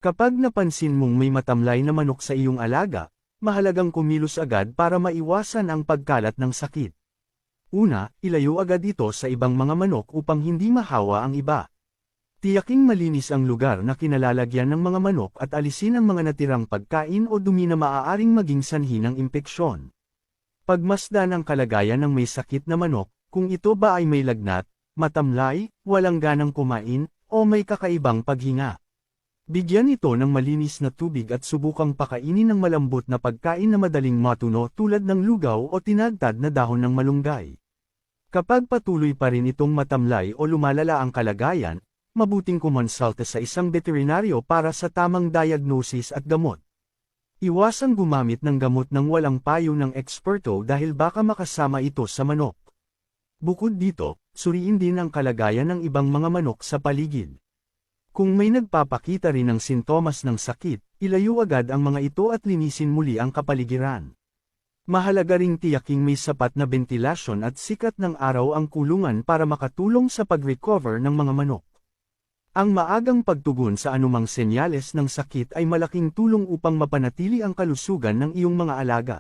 Kapag napansin mong may matamlay na manok sa iyong alaga, mahalagang kumilos agad para maiwasan ang pagkalat ng sakit. Una, ilayo agad ito sa ibang mga manok upang hindi mahawa ang iba. Tiyaking malinis ang lugar na kinalalagyan ng mga manok at alisin ang mga natirang pagkain o dumi na maaaring maging sanhi ng impeksyon. Pagmasdan ang kalagayan ng may sakit na manok, kung ito ba ay may lagnat, matamlay, walang ganang kumain, o may kakaibang paghinga. Bigyan ito ng malinis na tubig at subukang pakainin ng malambot na pagkain na madaling matuno tulad ng lugaw o tinadtad na dahon ng malunggay. Kapag patuloy pa rin itong matamlay o lumalala ang kalagayan, mabuting kumonsulta sa isang veterinaryo para sa tamang diagnosis at gamot. Iwasang gumamit ng gamot ng walang payo ng eksperto dahil baka makasama ito sa manok. Bukod dito, suriin din ang kalagayan ng ibang mga manok sa paligid. Kung may nagpapakita rin ng sintomas ng sakit, ilayo agad ang mga ito at linisin muli ang kapaligiran. Mahalaga ring tiyaking may sapat na bentilasyon at sikat ng araw ang kulungan para makatulong sa pag-recover ng mga manok. Ang maagang pagtugon sa anumang senyales ng sakit ay malaking tulong upang mapanatili ang kalusugan ng iyong mga alaga.